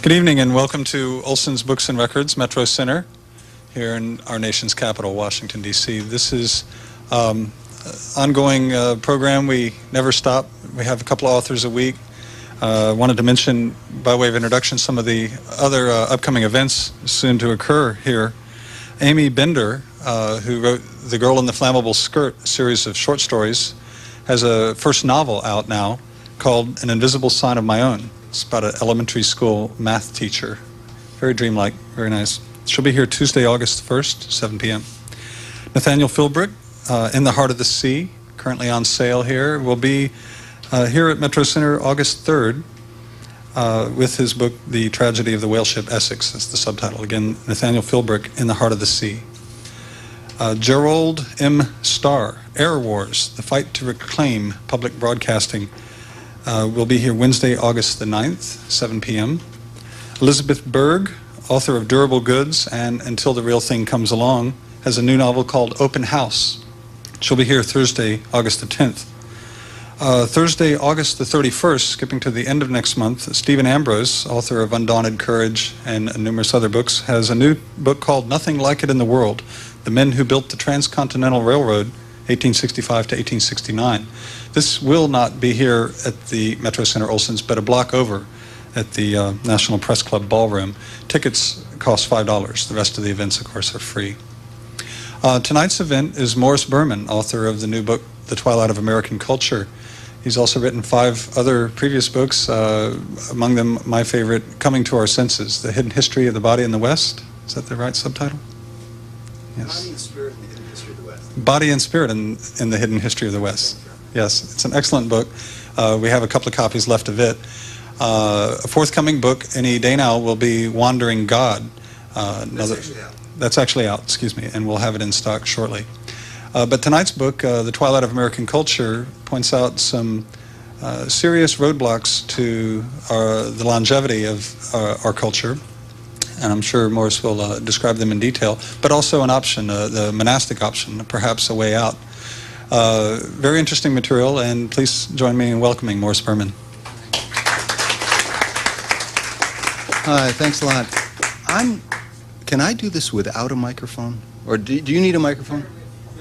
Good evening and welcome to Olson's Books and Records, Metro Center, here in our nation's capital, Washington, D.C. This is an ongoing program. We never stop. We have a couple of authors a week. Wanted to mention, by way of introduction, some of the other upcoming events soon to occur here. Amy Bender, who wrote The Girl in the Flammable Skirt series of short stories, has a first novel out now called An Invisible Sign of My Own. It's about an elementary school math teacher. Very dreamlike, very nice. She'll be here Tuesday, August 1st, 7 p.m. Nathaniel Philbrick, In the Heart of the Sea, currently on sale here, will be here at Metro Center August 3rd with his book, The Tragedy of the Whale Ship Essex. That's the subtitle. Again, Nathaniel Philbrick, In the Heart of the Sea. Gerald M. Starr, Air Wars, The Fight to Reclaim Public Broadcasting, will be here Wednesday, August the 9th, 7 p.m. Elizabeth Berg, author of Durable Goods and Until the Real Thing Comes Along, has a new novel called Open House. She'll be here Thursday, August the 10th. Thursday, August the 31st, skipping to the end of next month, Stephen Ambrose, author of Undaunted Courage and numerous other books, has a new book called Nothing Like It in the World, The Men Who Built the Transcontinental Railroad, 1865 to 1869. This will not be here at the Metro Center Olson's, but a block over at the National Press Club Ballroom. Tickets cost $5. The rest of the events, of course, are free. Tonight's event is Morris Berman, author of the new book, The Twilight of American Culture. He's also written 5 other previous books, among them my favorite, Coming to Our Senses, The Hidden History of the Body in the West. Is that the right subtitle? Yes. Body and Spirit in the Hidden History of the West. Body and Spirit in the Hidden History of the West. Yes, it's an excellent book. We have a couple of copies left of it. A forthcoming book any day now will be Wandering God. That's actually out, excuse me, and we'll have it in stock shortly. But tonight's book, The Twilight of American Culture, points out some serious roadblocks to the longevity of our culture, and I'm sure Morris will describe them in detail, but also an option, the monastic option, perhaps a way out. Very interesting material, and please join me in welcoming Morris Berman. Hi, thanks a lot. Can I do this without a microphone? Or do you need a microphone?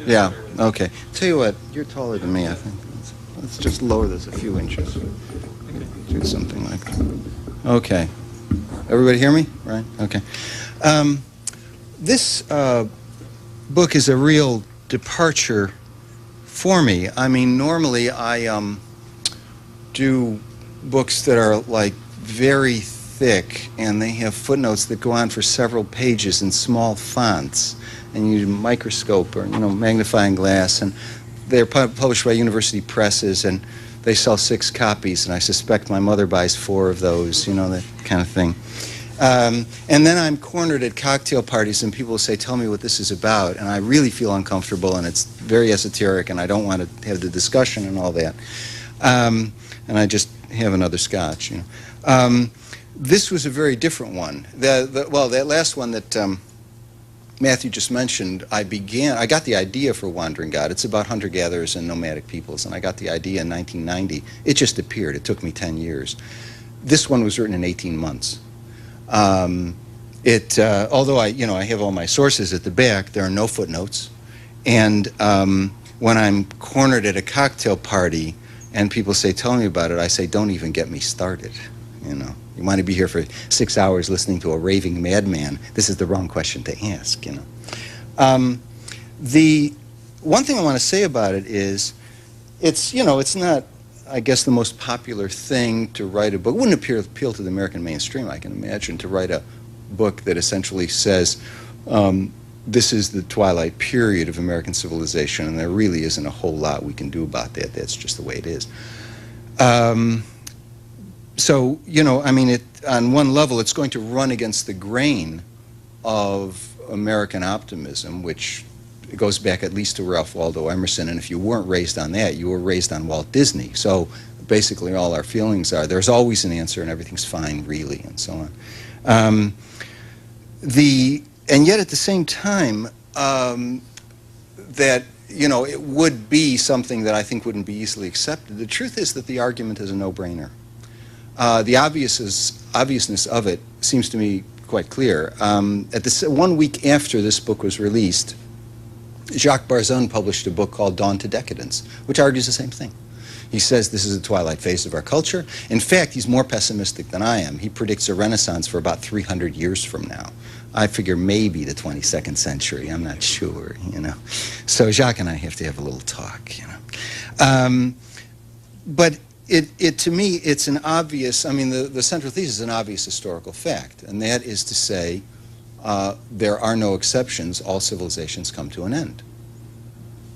Yeah, okay. Tell you what, you're taller than me, I think. Let's just lower this a few inches. Do something like that. Okay. Everybody hear me? Right? Okay. This book is a real departure for me. I mean, normally I do books that are like very thick, and they have footnotes that go on for several pages in small fonts, and you use a microscope or magnifying glass, and they're published by university presses, and they sell 6 copies, and I suspect my mother buys 4 of those, that kind of thing. And then I'm cornered at cocktail parties, and people say, tell me what this is about, and I really feel uncomfortable, and it's very esoteric, and I don't want to have the discussion and all that. And I just have another scotch. This was a very different one. That last one that Matthew just mentioned, I got the idea for Wandering God. It's about hunter-gatherers and nomadic peoples, and I got the idea in 1990. It just appeared. It took me 10 years. This one was written in 18 months. Although I have all my sources at the back, there are no footnotes. And when I'm cornered at a cocktail party and people say, tell me about it, I say, don't even get me started. You want to be here for 6 hours listening to a raving madman, this is the wrong question to ask, The one thing I want to say about it is, it's not, I guess, the most popular thing to write a book. It wouldn't appeal to the American mainstream, I can imagine, to write a book that essentially says, this is the twilight period of American civilization, and there really isn't a whole lot we can do about that. That's just the way it is. So, on one level, it's going to run against the grain of American optimism, which goes back at least to Ralph Waldo Emerson, and if you weren't raised on that, you were raised on Walt Disney. So basically all our feelings are, there's always an answer and everything's fine, really, and so on. And yet at the same time, that it would be something that I think wouldn't be easily accepted. The truth is that the argument is a no-brainer. The obviousness of it seems to me quite clear. At this 1 week after this book was released, Jacques Barzun published a book called Dawn to Decadence, which argues the same thing. He says this is the twilight phase of our culture. In fact, he's more pessimistic than I am. He predicts a renaissance for about 300 years from now. I figure maybe the 22nd century. I'm not sure, you know. So Jacques and I have to have a little talk, you know. But to me, it's an obvious, I mean, the central thesis is an obvious historical fact, and that is to say there are no exceptions. All civilizations come to an end.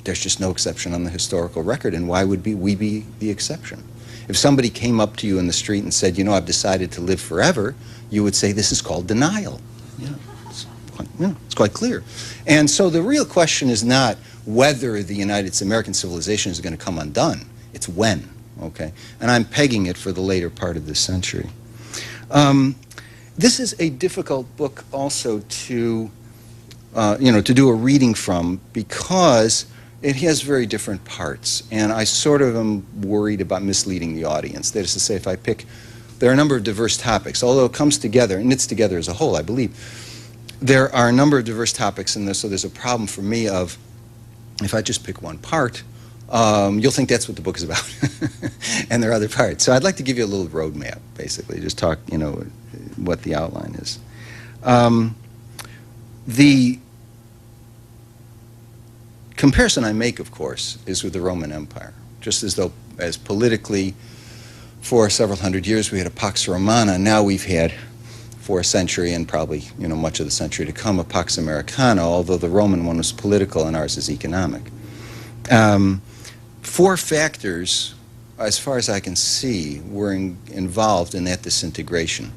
There's just no exception on the historical record, and why would we be the exception? If somebody came up to you in the street and said, you know, I've decided to live forever, you would say this is called denial. It's quite clear. And so the real question is not whether the American civilization is going to come undone. It's when, okay? And I'm pegging it for the later part of this century. This is a difficult book also to, to do a reading from, because it has very different parts, and I sort of am worried about misleading the audience. That is to say, if I pick, there are a number of diverse topics, although it comes together, and knits together as a whole, I believe. There are a number of diverse topics in this, so there's a problem for me of, if I just pick one part, you'll think that's what the book is about, and there are other parts. So I'd like to give you a little roadmap, basically, just talk, you know, what the outline is. The comparison I make, of course, is with the Roman Empire. Just as though, as politically, for several hundred years we had a Pax Romana, now we've had, for a century and probably, you know, much of the century to come, a Pax Americana, although the Roman one was political and ours is economic. 4 factors, as far as I can see, were involved in that disintegration.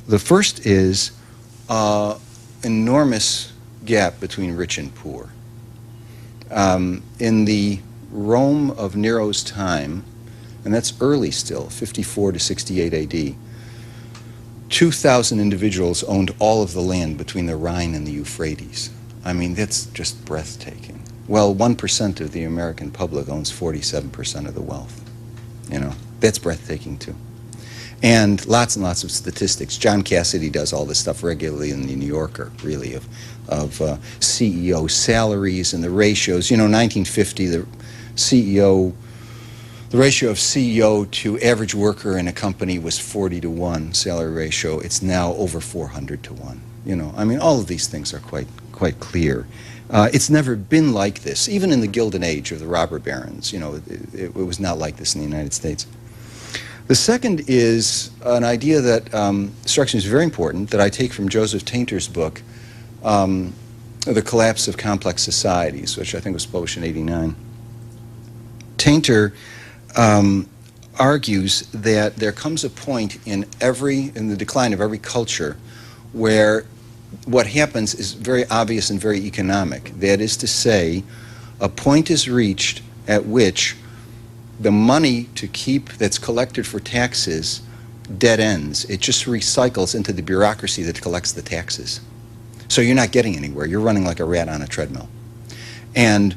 The first is enormous gap between rich and poor. In the Rome of Nero's time, and that's early still, 54 to 68 AD, 2,000 individuals owned all of the land between the Rhine and the Euphrates. I mean, that's just breathtaking. Well, 1% of the American public owns 47% of the wealth. You know, that's breathtaking too. And lots of statistics. John Cassidy does all this stuff regularly in the New Yorker, really, of CEO salaries and the ratios. You know, 1950, the ratio of CEO to average worker in a company was 40 to 1 salary ratio. It's now over 400 to 1. You know, I mean, all of these things are quite clear. It's never been like this, even in the Gilded Age of the robber barons. You know, it was not like this in the United States. The second is an idea that strikes me as very important, that I take from Joseph Tainter's book, The Collapse of Complex Societies, which I think was published in '89. Tainter argues that there comes a point in the decline of every culture where what happens is very obvious and very economic. That is to say, a point is reached at which the money to keep that's collected for taxes dead ends. It just recycles into the bureaucracy that collects the taxes. So you're not getting anywhere. You're running like a rat on a treadmill. And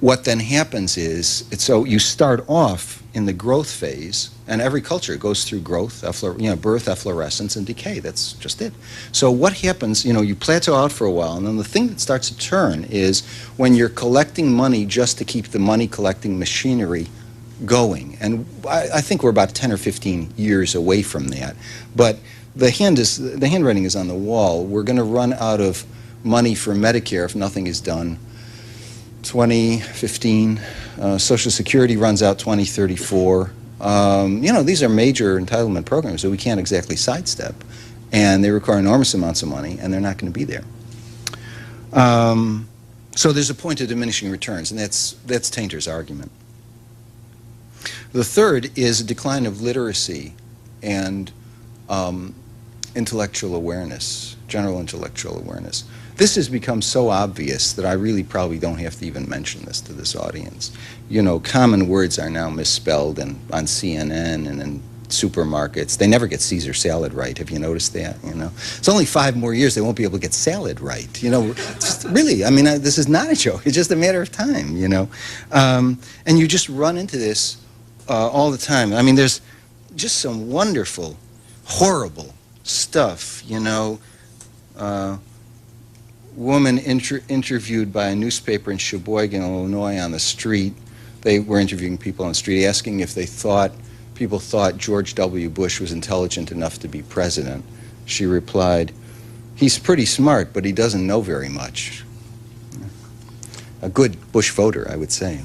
what then happens is, so you start off in the growth phase, and every culture goes through growth, birth, efflorescence, and decay. That's just it. So what happens, you plateau out for a while, and then the thing that starts to turn is when you're collecting money just to keep the money-collecting machinery going. And I think we're about 10 or 15 years away from that. But the handwriting is on the wall. We're going to run out of money for Medicare if nothing is done. 2015, Social Security runs out 2034. These are major entitlement programs that we can't exactly sidestep, and they require enormous amounts of money, and they're not going to be there. So there's a point of diminishing returns, and that's Tainter's argument. The third is a decline of literacy and intellectual awareness, general intellectual awareness. This has become so obvious that I really probably don't have to even mention this to this audience. Common words are now misspelled on CNN and in supermarkets. They never get Caesar salad right. Have you noticed that? It's only 5 more years they won't be able to get salad right. Really, I mean, this is not a joke. It's just a matter of time, And you just run into this all the time. I mean, just some wonderful, horrible stuff, you know. Woman interviewed by a newspaper in Sheboygan, Illinois, on the street. They were interviewing people on the street, asking if people thought George W. Bush was intelligent enough to be president. She replied, "He's pretty smart, but he doesn't know very much." A good Bush voter, I would say.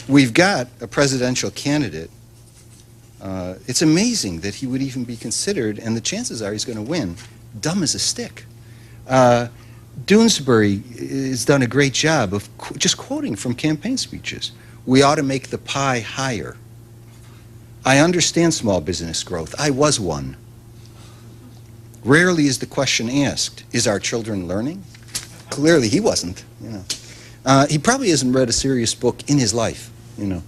We've got a presidential candidate. It's amazing that he would even be considered, and the chances are he's going to win, dumb as a stick. Doonesbury has done a great job of just quoting from campaign speeches. We ought to make the pie higher. I understand small business growth. I was one. Rarely is the question asked, is our children learning? Clearly he wasn't, you know. He probably hasn't read a serious book in his life, you know.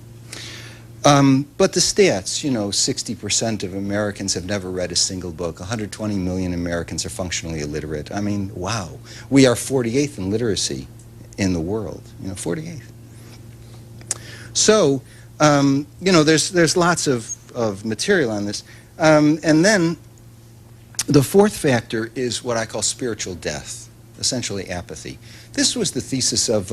But the stats, you know, 60% of Americans have never read a single book. 120 million Americans are functionally illiterate. I mean, wow. We are 48th in literacy in the world, you know, 48th. So, you know, there's lots of material on this. And then the fourth factor is what I call spiritual death, essentially apathy. This was the thesis of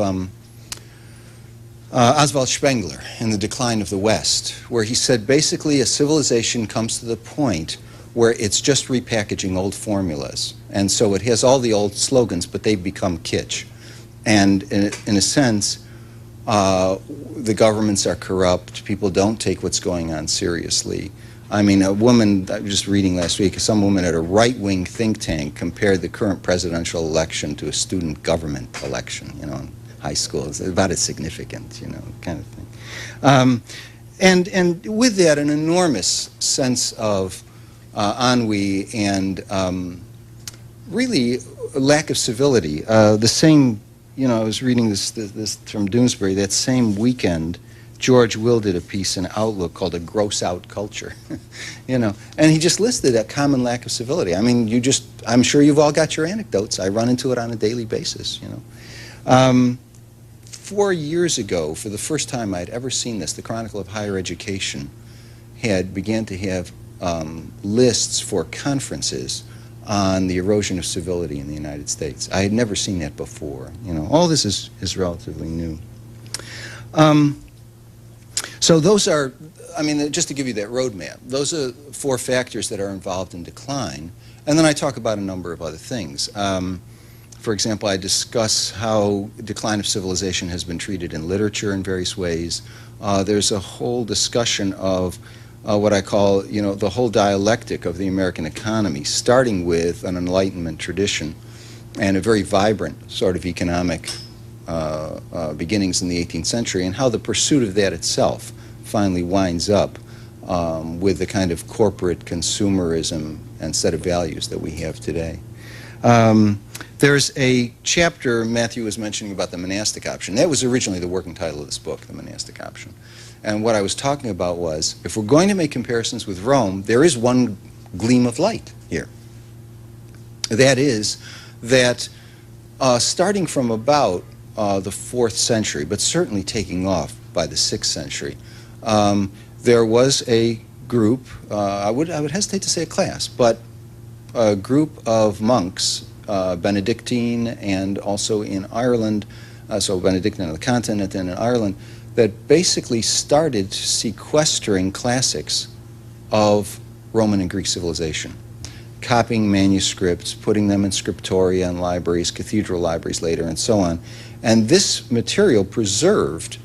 Oswald Spengler in The Decline of the West, where he said basically a civilization comes to the point where it's just repackaging old formulas. And so it has all the old slogans, but they've become kitsch. And in a sense, the governments are corrupt. People don't take what's going on seriously. I mean, a woman, I was just reading last week, some woman at a right-wing think tank compared the current presidential election to a student government election, you know, in high school. It's about as significant, you know, kind of thing. And with that, an enormous sense of ennui and really a lack of civility. The same, you know, I was reading this from Doonesbury, that same weekend, George Will did a piece in Outlook called A Gross Out Culture, you know, and he just listed a common lack of civility. I mean, I'm sure you've all got your anecdotes. I run into it on a daily basis, you know. 4 years ago, for the first time I'd ever seen this, the Chronicle of Higher Education began to have lists for conferences on the erosion of civility in the United States. I had never seen that before. You know, all this is relatively new. So those are, I mean, just to give you that roadmap, those are 4 factors that are involved in decline. And then I talk about a number of other things. For example, I discuss how decline of civilization has been treated in literature in various ways. There's a whole discussion of what I call, you know, the whole dialectic of the American economy, starting with an Enlightenment tradition and a very vibrant sort of economic beginnings in the 18th century, and how the pursuit of that itself finally winds up with the kind of corporate consumerism and set of values that we have today. There's a chapter Matthew was mentioning about the monastic option. That was originally the working title of this book, The Monastic Option. And what I was talking about was, if we're going to make comparisons with Rome, there is one gleam of light here. That is that starting from about the 4th century, but certainly taking off by the 6th century, there was a group, I would hesitate to say a class, but a group of monks, Benedictine and also in Ireland, so Benedictine on the continent and in Ireland, that basically started sequestering classics of Roman and Greek civilization, copying manuscripts, putting them in scriptoria and libraries, cathedral libraries later, and so on. And this material preserved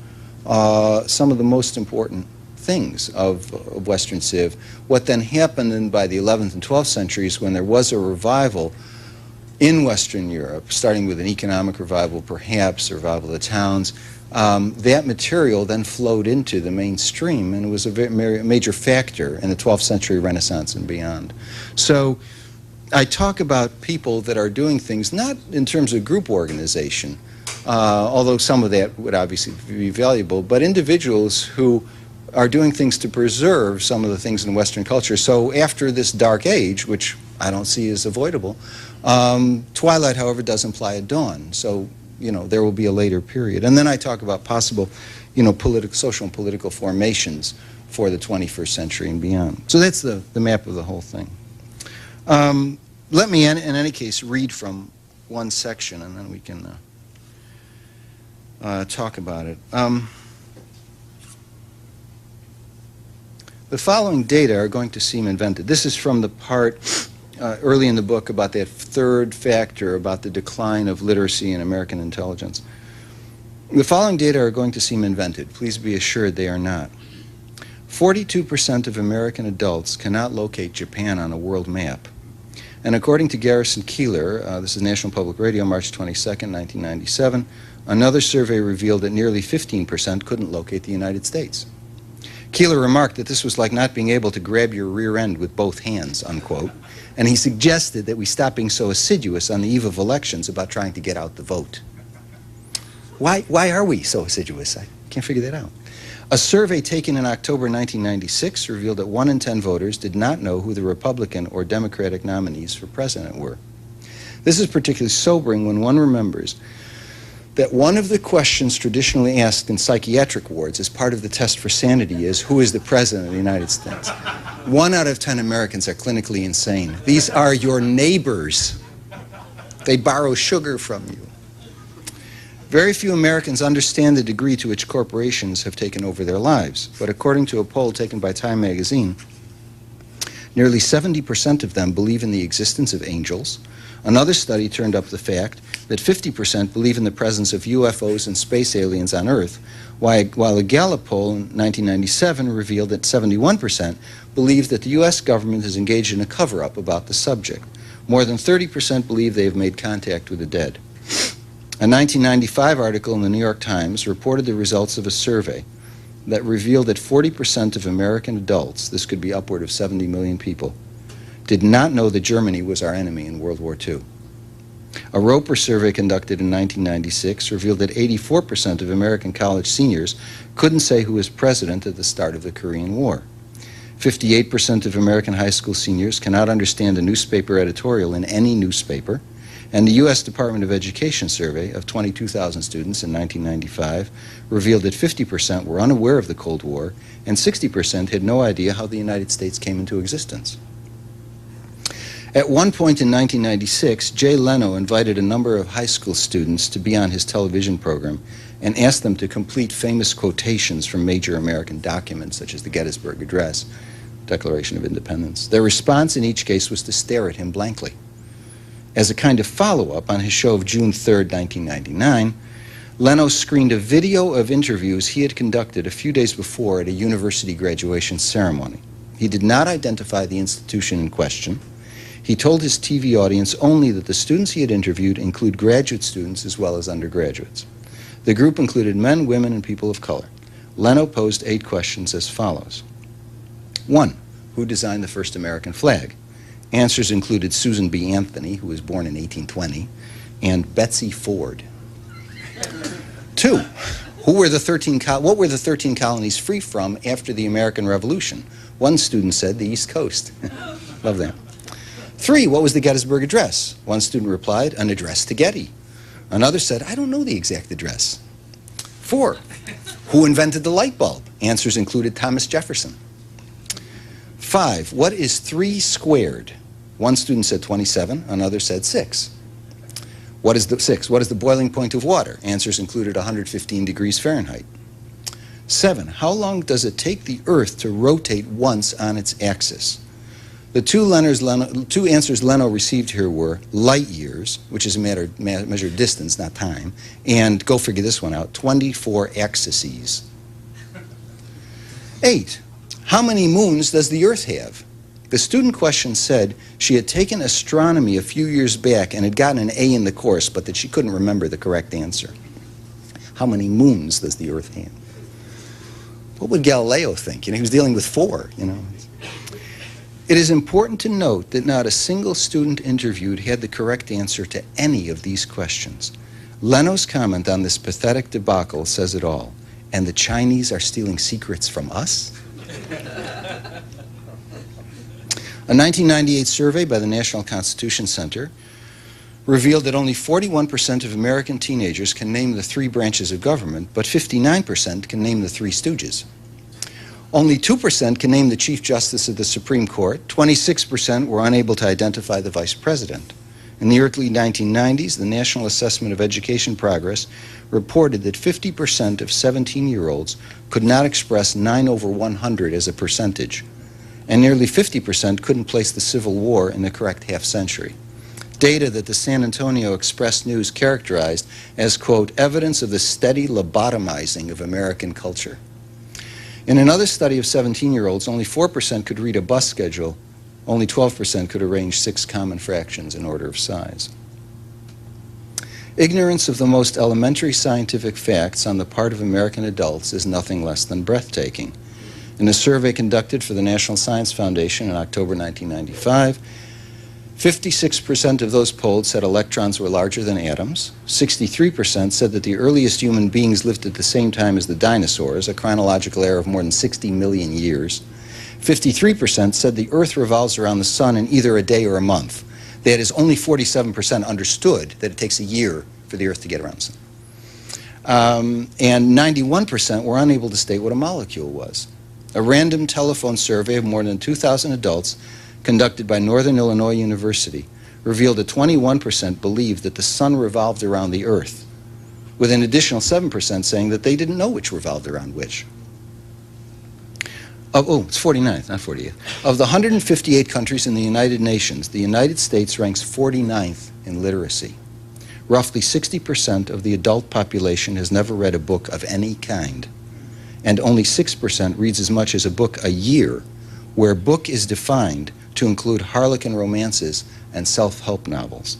some of the most important things of Western Civ. What then happened by the 11th and 12th centuries, when there was a revival in Western Europe, starting with an economic revival, perhaps, a revival of the towns, that material then flowed into the mainstream, and it was a very major factor in the 12th century Renaissance and beyond. So I talk about people that are doing things not in terms of group organization, although some of that would obviously be valuable, but individuals who are doing things to preserve some of the things in Western culture. So after this dark age, which I don't see as avoidable, twilight, however, does imply a dawn. So, you know, there will be a later period. And then I talk about possible, you know, social and political formations for the 21st century and beyond. So that's the map of the whole thing. Let me, in any case, read from one section, and then we can talk about it. The following data are going to seem invented. This is from the part early in the book about that third factor about the decline of literacy in American intelligence. The following data are going to seem invented. Please be assured they are not. 42% of American adults cannot locate Japan on a world map. And according to Garrison Keillor, this is National Public Radio, March 22nd, 1997, another survey revealed that nearly 15% couldn't locate the United States. Keillor remarked that this was like not being able to grab your rear end with both hands, unquote, and he suggested that we stop being so assiduous on the eve of elections about trying to get out the vote. Why are we so assiduous? I can't figure that out. A survey taken in October 1996 revealed that 1 in 10 voters did not know who the Republican or Democratic nominees for president were. This is particularly sobering when one remembers that one of the questions traditionally asked in psychiatric wards as part of the test for sanity is, who is the President of the United States? 1 out of 10 Americans are clinically insane. These are your neighbors. They borrow sugar from you. Very few Americans understand the degree to which corporations have taken over their lives, but according to a poll taken by Time magazine, nearly 70% of them believe in the existence of angels. Another study turned up the fact that 50% believe in the presence of UFOs and space aliens on Earth, while a Gallup poll in 1997 revealed that 71% believe that the U.S. government has engaged in a cover-up about the subject. More than 30% believe they have made contact with the dead. A 1995 article in the New York Times reported the results of a survey that revealed that 40% of American adults, this could be upward of 70 million people, did not know that Germany was our enemy in World War II. A Roper survey conducted in 1996 revealed that 84% of American college seniors couldn't say who was president at the start of the Korean War. 58% of American high school seniors cannot understand a newspaper editorial in any newspaper, and the U.S. Department of Education survey of 22,000 students in 1995 revealed that 50% were unaware of the Cold War and 60% had no idea how the United States came into existence. At one point in 1996, Jay Leno invited a number of high school students to be on his television program and asked them to complete famous quotations from major American documents such as the Gettysburg Address, Declaration of Independence. Their response in each case was to stare at him blankly. As a kind of follow-up on his show of June 3rd, 1999, Leno screened a video of interviews he had conducted a few days before at a university graduation ceremony. He did not identify the institution in question. He told his TV audience only that the students he had interviewed include graduate students as well as undergraduates. The group included men, women, and people of color. Leno posed 8 questions as follows. 1. Who designed the first American flag? Answers included Susan B. Anthony, who was born in 1820, and Betsy Ford. 2. What were the 13 colonies free from after the American Revolution? One student said the East Coast. Love that. 3. What was the Gettysburg Address? One student replied, an address to Getty. Another said, I don't know the exact address. 4. Who invented the light bulb? Answers included Thomas Jefferson. 5. What is 3 squared? One student said 27, another said 6. What is the boiling point of water? Answers included 115 degrees Fahrenheit. 7. How long does it take the Earth to rotate once on its axis? The two answers Leno received here were light years, which is a measured distance, not time, and go figure this one out, 24 axes. 8. How many moons does the Earth have? The student question said she had taken astronomy a few years back and had gotten an A in the course, but that she couldn't remember the correct answer. How many moons does the Earth have? What would Galileo think? He was dealing with 4, It is important to note that not a single student interviewed had the correct answer to any of these questions. Leno's comment on this pathetic debacle says it all. And the Chinese are stealing secrets from us? A 1998 survey by the National Constitution Center revealed that only 41% of American teenagers can name the 3 branches of government, but 59% can name the 3 stooges. Only 2% can name the Chief Justice of the Supreme Court. 26% were unable to identify the Vice President. In the early 1990s, the National Assessment of Education Progress reported that 50% of 17-year-olds could not express 9 over 100 as a percentage, and nearly 50% couldn't place the Civil War in the correct half-century. Data that the San Antonio Express-News characterized as, quote, evidence of the steady lobotomizing of American culture. In another study of 17-year-olds, only 4% could read a bus schedule. Only 12% could arrange 6 common fractions in order of size. Ignorance of the most elementary scientific facts on the part of American adults is nothing less than breathtaking. In a survey conducted for the National Science Foundation in October 1995, 56% of those polled said electrons were larger than atoms. 63% said that the earliest human beings lived at the same time as the dinosaurs, a chronological error of more than 60 million years. 53% said the Earth revolves around the sun in either a day or a month. That is, only 47% understood that it takes a year for the Earth to get around the sun. And 91% were unable to state what a molecule was. A random telephone survey of more than 2,000 adults conducted by Northern Illinois University revealed that 21% believed that the sun revolved around the Earth, with an additional 7% saying that they didn't know which revolved around which. It's 49th, not 48th. Of the 158 countries in the United Nations, the United States ranks 49th in literacy. Roughly 60% of the adult population has never read a book of any kind, and only 6% reads as much as a book a year, where book is defined to include harlequin romances and self-help novels.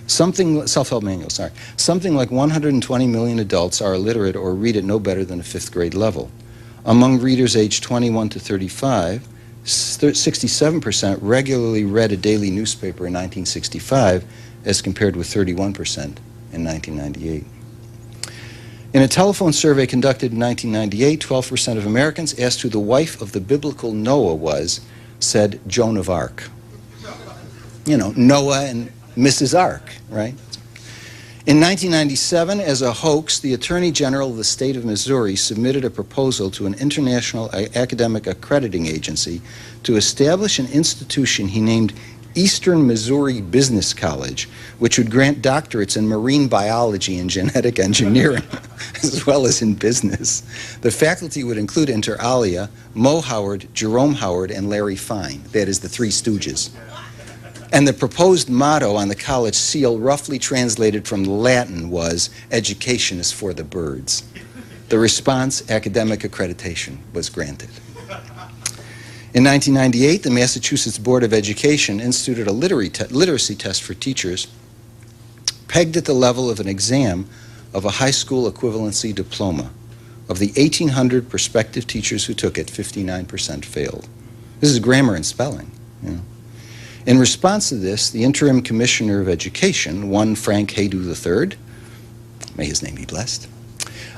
Self-help manuals, sorry. Something like 120 million adults are illiterate or read at no better than a 5th grade level. Among readers aged 21 to 35, 67% regularly read a daily newspaper in 1965 as compared with 31% in 1998. In a telephone survey conducted in 1998, 12% of Americans asked who the wife of the biblical Noah was said Joan of Arc. You know, Noah and Mrs. Ark, right? In 1997, as a hoax, the Attorney General of the state of Missouri submitted a proposal to an international academic accrediting agency to establish an institution he named Eastern Missouri Business College, which would grant doctorates in marine biology and genetic engineering, as well as in business. The faculty would include, inter alia, Mo Howard, Jerome Howard, and Larry Fine. That is the Three Stooges. And the proposed motto on the college seal, roughly translated from Latin, was, "Education is for the birds." The response, academic accreditation, was granted. In 1998, the Massachusetts Board of Education instituted a literacy test for teachers pegged at the level of an exam of a high school equivalency diploma. Of the 1,800 prospective teachers who took it, 59% failed. This is grammar and spelling, you know. In response to this, the interim commissioner of education, one Frank Haydu III, may his name be blessed,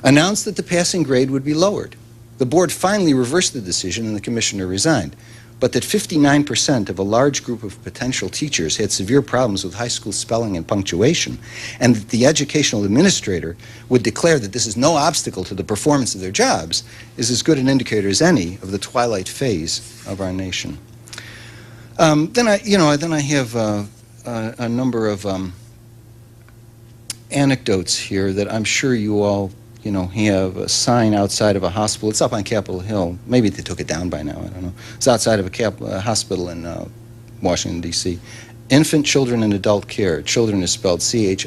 announced that the passing grade would be lowered. The board finally reversed the decision and the commissioner resigned, but that 59% of a large group of potential teachers had severe problems with high school spelling and punctuation, and that the educational administrator would declare that this is no obstacle to the performance of their jobs, is as good an indicator as any of the twilight phase of our nation. Then I have a number of anecdotes here that I'm sure you all have a sign outside of a hospital. It's up on Capitol Hill. Maybe they took it down by now, I don't know. It's outside of a hospital in Washington, D.C. Infant, Children, and Adult Care. Children is spelled C-H-I-L-D-E-R-N.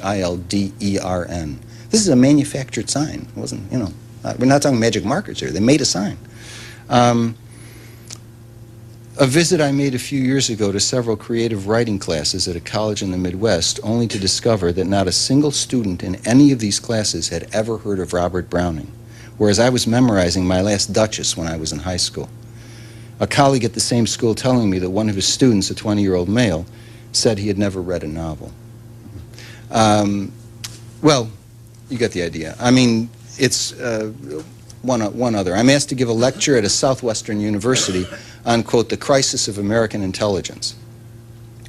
This is a manufactured sign. It wasn't, we're not talking magic markers here. They made a sign. A visit I made a few years ago to several creative writing classes at a college in the Midwest, only to discover that not a single student in any of these classes had ever heard of Robert Browning, whereas I was memorizing My Last Duchess when I was in high school. A colleague at the same school telling me that one of his students, a 20-year-old male, said he had never read a novel. Well, you get the idea. I mean, it's one other. I'm asked to give a lecture at a Southwestern university on, quote, the crisis of American intelligence.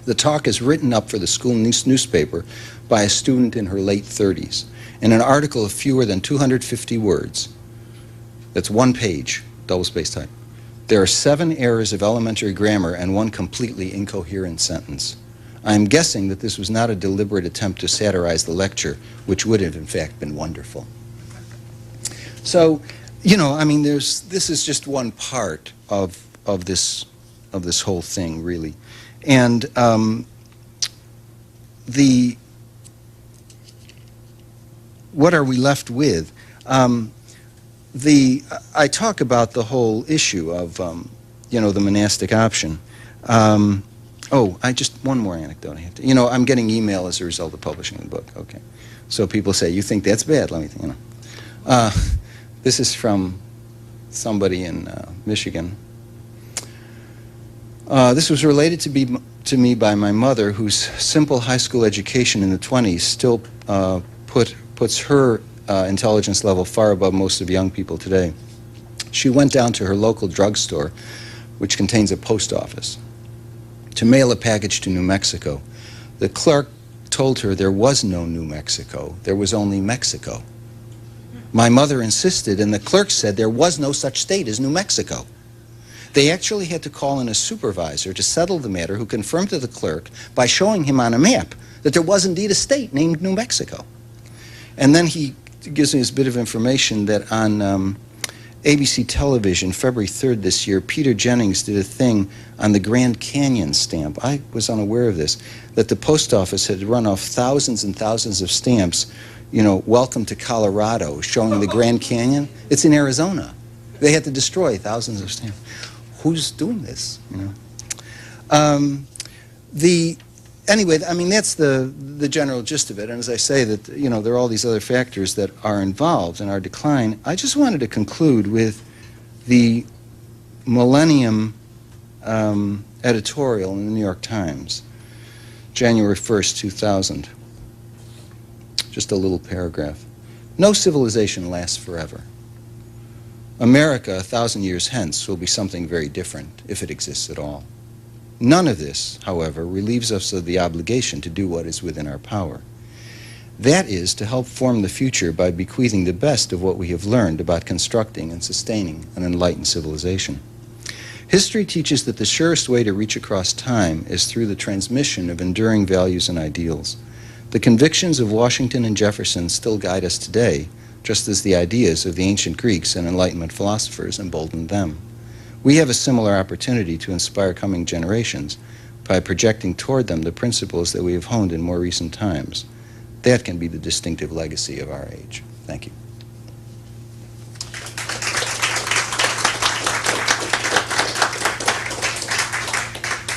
The talk is written up for the school newspaper by a student in her late 30s in an article of fewer than 250 words. That's one page, double-spaced type. There are 7 errors of elementary grammar and 1 completely incoherent sentence. I am guessing that this was not a deliberate attempt to satirize the lecture, which would have in fact been wonderful. So, you know, I mean, this is just one part of this whole thing, really. And what are we left with? I talk about the whole issue of, you know, the monastic option. One more anecdote I have to, you know, I'm getting email as a result of publishing the book, okay. So people say, you think that's bad? Let me think, you know. This is from somebody in Michigan. This was related to me by my mother, whose simple high school education in the 20s still puts her intelligence level far above most of young people today. She went down to her local drugstore, which contains a post office, to mail a package to New Mexico. The clerk told her there was no New Mexico, there was only Mexico. My mother insisted, and the clerk said there was no such state as New Mexico. They actually had to call in a supervisor to settle the matter, who confirmed to the clerk by showing him on a map that there was indeed a state named New Mexico. And then he gives me this bit of information that on ABC television, February 3rd this year, Peter Jennings did a thing on the Grand Canyon stamp. I was unaware of this, that the post office had run off thousands and thousands of stamps, you know, welcome to Colorado, showing the Grand Canyon. It's in Arizona. They had to destroy thousands of stamps. Who's doing this, you know? Anyway, I mean, that's the general gist of it. And as I say, that, you know, there are all these other factors that are involved in our decline. I just wanted to conclude with the Millennium editorial in the New York Times, January 1st, 2000. Just a little paragraph. No civilization lasts forever. America, 1,000 years hence, will be something very different, if it exists at all. None of this, however, relieves us of the obligation to do what is within our power. That is, to help form the future by bequeathing the best of what we have learned about constructing and sustaining an enlightened civilization. History teaches that the surest way to reach across time is through the transmission of enduring values and ideals. The convictions of Washington and Jefferson still guide us today, just as the ideas of the ancient Greeks and Enlightenment philosophers emboldened them. We have a similar opportunity to inspire coming generations by projecting toward them the principles that we have honed in more recent times. That can be the distinctive legacy of our age. Thank you.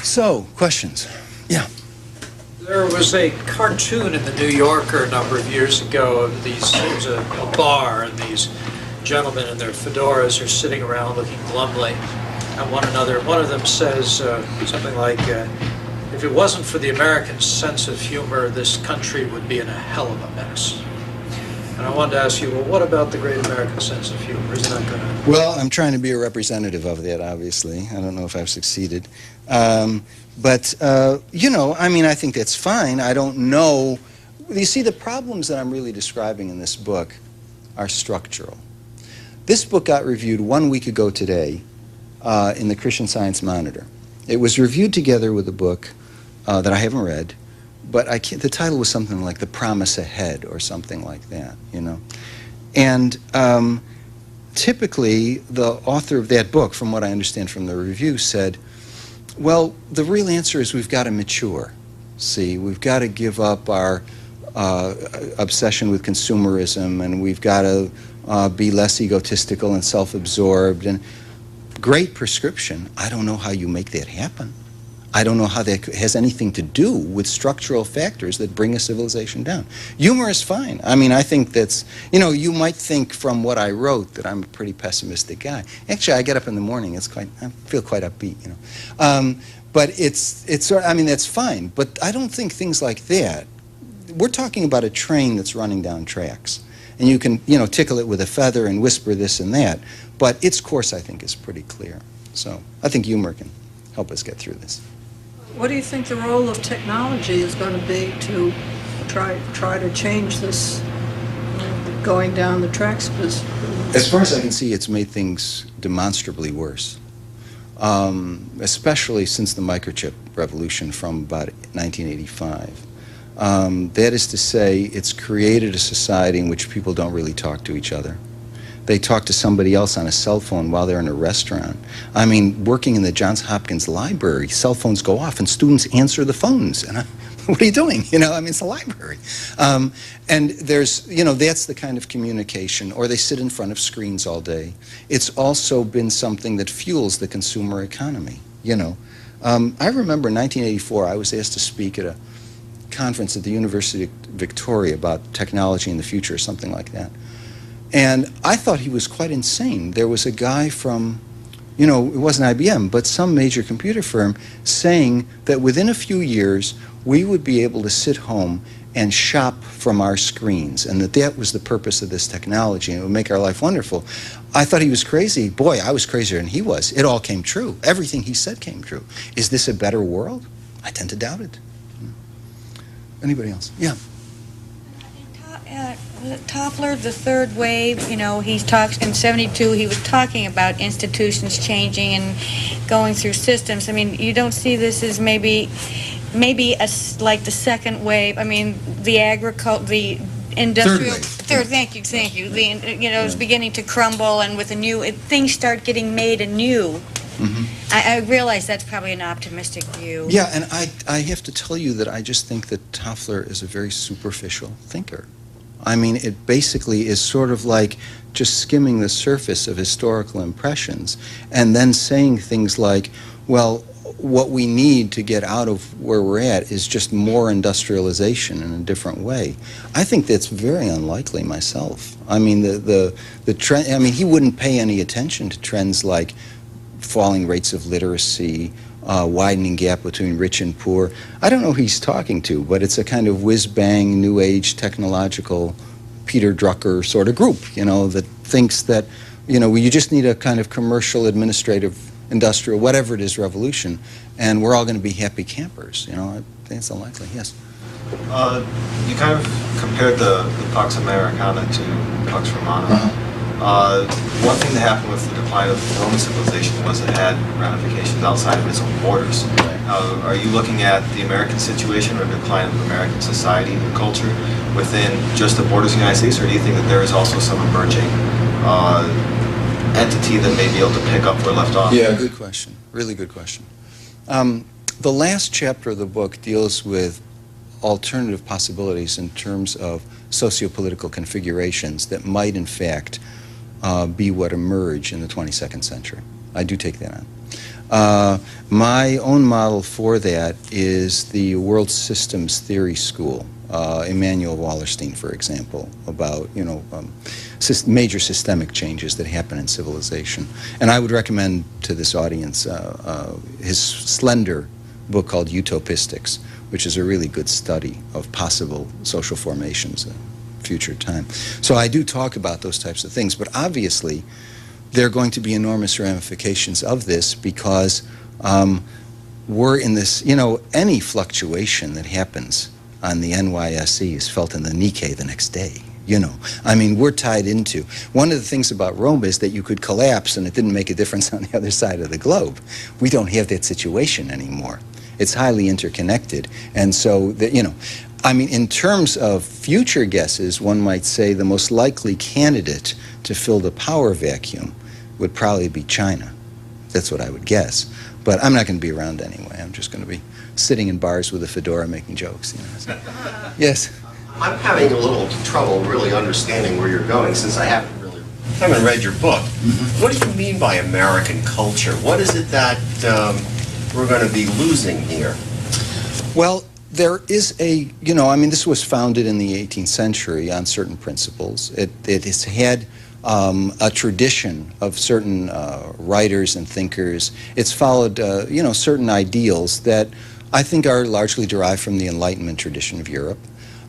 So, questions? Yeah. There was a cartoon in the New Yorker a number of years ago of these, there's a bar, and these gentlemen in their fedoras are sitting around looking glumly at one another. One of them says something like, if it wasn't for the American sense of humor, this country would be in a hell of a mess. And I wanted to ask you, well, what about the great American sense of humor? Isn't that going to... Well, I'm trying to be a representative of that, obviously. I don't know if I've succeeded. But you know, I mean, I think that's fine. I don't know. You see, the problems that I'm really describing in this book are structural. This book got reviewed 1 week ago today in the Christian Science Monitor. It was reviewed together with a book that I haven't read, but the title was something like The Promise Ahead or something like that, you know. And typically, the author of that book, from what I understand from the review, said, well, the real answer is we've got to mature. See, we've got to give up our obsession with consumerism, and we've got to be less egotistical and self-absorbed. And great prescription. I don't know how you make that happen. I don't know how that has anything to do with structural factors that bring a civilization down. Humor is fine. I mean, I think that's, you know, you might think from what I wrote that I'm a pretty pessimistic guy. Actually, I get up in the morning, I feel quite upbeat, you know. But it's, I mean, that's fine. But I don't think things like that, we're talking about a train that's running down tracks. And you can, you know, tickle it with a feather and whisper this and that. But its course, I think, is pretty clear. So I think humor can help us get through this. What do you think the role of technology is going to be to try to change this going down the tracks? As far as I can see, it's made things demonstrably worse. especially since the microchip revolution from about 1985. That is to say, it's created a society in which people don't really talk to each other. They talk to somebody else on a cell phone while they're in a restaurant. I mean, working in the Johns Hopkins library, cell phones go off and students answer the phones. And what are you doing? You know, I mean, it's a library. And there's, you know, that's the kind of communication. Or they sit in front of screens all day. It's also been something that fuels the consumer economy, you know. I remember in 1984, I was asked to speak at a conference at the University of Victoria about technology in the future or something like that. And I thought he was quite insane. There was a guy from, you know, it wasn't IBM, but some major computer firm saying that within a few years we would be able to sit home and shop from our screens, and that was the purpose of this technology, and it would make our life wonderful. I thought he was crazy. Boy, I was crazier than he was. It all came true. Everything he said came true. Is this a better world? I tend to doubt it. Anybody else? Yeah. Toffler, the third wave, you know, he talks in '72, he was talking about institutions changing and going through systems. I mean, you don't see this as maybe like the second wave. I mean, the industrial third. Thank you. You know, it's beginning to crumble, and with things start getting made anew. Mm-hmm. I realize that's probably an optimistic view. Yeah, and I have to tell you that I just think that Toffler is a very superficial thinker. I mean, it basically is sort of like just skimming the surface of historical impressions and then saying things like, well, what we need to get out of where we're at is just more industrialization in a different way. I think that's very unlikely myself. I mean, the trend, I mean, he wouldn't pay any attention to trends like falling rates of literacy, widening gap between rich and poor. I don't know who he's talking to, but it's a kind of whiz-bang, new age, technological, Peter Drucker sort of group, you know, that thinks that, you know, you just need a kind of commercial, administrative, industrial, whatever it is, revolution, and we're all going to be happy campers. You know, I think it's unlikely. Yes? You kind of compared the Pax Americana to Pax Romana. One thing that happened with the decline of Roman civilization was it had ramifications outside of its own borders. Are you looking at the American situation or the decline of American society and culture within just the borders of the United States, or do you think that there is also some emerging entity that may be able to pick up where left off? Yeah, good question. Really good question. The last chapter of the book deals with alternative possibilities in terms of socio-political configurations that might, in fact, be what emerge in the 22nd century. I do take that on. My own model for that is the World Systems Theory School, Emanuel Wallerstein, for example, about, you know, major systemic changes that happen in civilization. And I would recommend to this audience his slender book called Utopistics, which is a really good study of possible social formations in future time. So I do talk about those types of things, but obviously there are going to be enormous ramifications of this because we're in this, you know, any fluctuation that happens on the NYSE is felt in the Nikkei the next day. You know, I mean, we're tied into. One of the things about Rome is that you could collapse and it didn't make a difference on the other side of the globe. We don't have that situation anymore. It's highly interconnected. And so, you know, I mean, in terms of future guesses, one might say the most likely candidate to fill the power vacuum would probably be China. That's what I would guess. But I'm not going to be around anyway. I'm just going to be sitting in bars with a fedora making jokes. You know, so. Yes? I'm having a little trouble really understanding where you're going since I haven't read your book. Mm-hmm. What do you mean by American culture? What is it that we're going to be losing here? Well, there is a, you know, I mean, this was founded in the 18th century on certain principles. It has had a tradition of certain writers and thinkers. It's followed, you know, certain ideals that I think are largely derived from the Enlightenment tradition of Europe.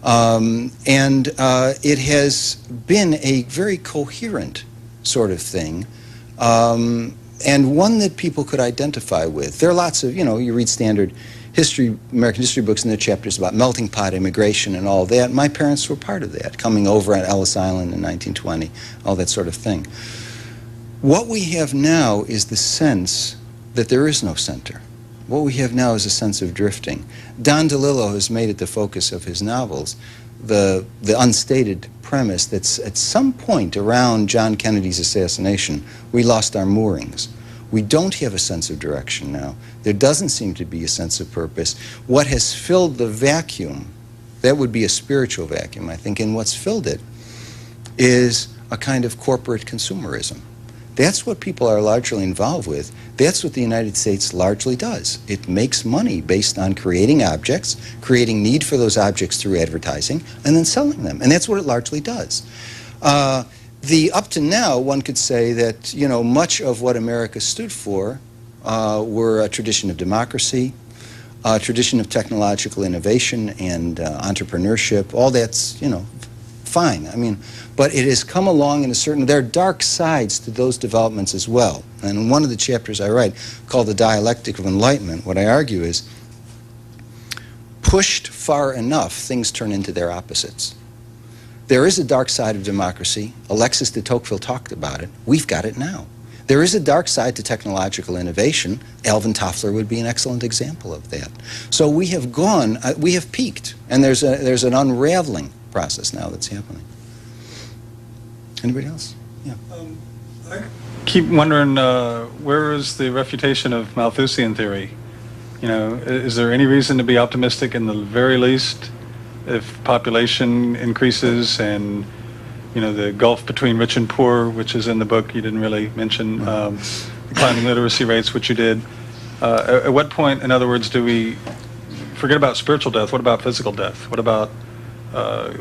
And it has been a very coherent sort of thing, and one that people could identify with. There are lots of, you know, you read standard history, American history books, and there are chapters about melting pot immigration and all that. My parents were part of that, coming over at Ellis Island in 1920, all that sort of thing. What we have now is the sense that there is no center. What we have now is a sense of drifting. Don DeLillo has made it the focus of his novels, the unstated premise that at some point around John Kennedy's assassination, we lost our moorings. We don't have a sense of direction now. There doesn't seem to be a sense of purpose. What has filled the vacuum, that would be a spiritual vacuum, I think, and what's filled it is a kind of corporate consumerism. That's what people are largely involved with. That's what the United States largely does. It makes money based on creating objects, creating need for those objects through advertising, and then selling them. And that's what it largely does. Up to now, one could say that, you know, much of what America stood for were a tradition of democracy, a tradition of technological innovation and entrepreneurship. All that's, you know, fine. I mean, but it has come along in a certain, there are dark sides to those developments as well. And in one of the chapters I write, called The Dialectic of Enlightenment, what I argue is, pushed far enough, things turn into their opposites. There is a dark side of democracy. Alexis de Tocqueville talked about it. We've got it now. There is a dark side to technological innovation. Alvin Toffler would be an excellent example of that. So we have gone, we have peaked, and there's an unraveling process now that's happening. Anybody else? Yeah. I keep wondering, where is the refutation of Malthusian theory? You know, is there any reason to be optimistic in the very least if population increases and, you know, the gulf between rich and poor, which is in the book, you didn't really mention, declining literacy rates, which you did. At what point, in other words, do we forget about spiritual death? What about physical death? What about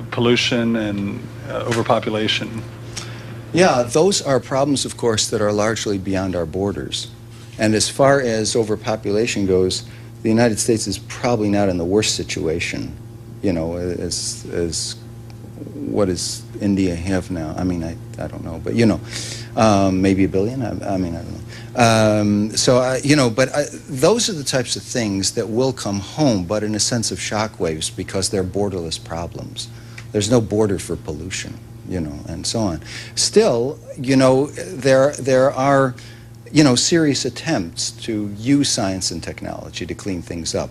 pollution and overpopulation? Yeah, those are problems, of course, that are largely beyond our borders. And as far as overpopulation goes, the United States is probably not in the worst situation, you know, as what does India have now? I mean, I don't know, but, you know, maybe 1 billion? I mean, I don't know. You know, but those are the types of things that will come home, but in a sense of shockwaves, because they're borderless problems. There's no border for pollution, you know, and so on. Still, you know, there are, you know, serious attempts to use science and technology to clean things up.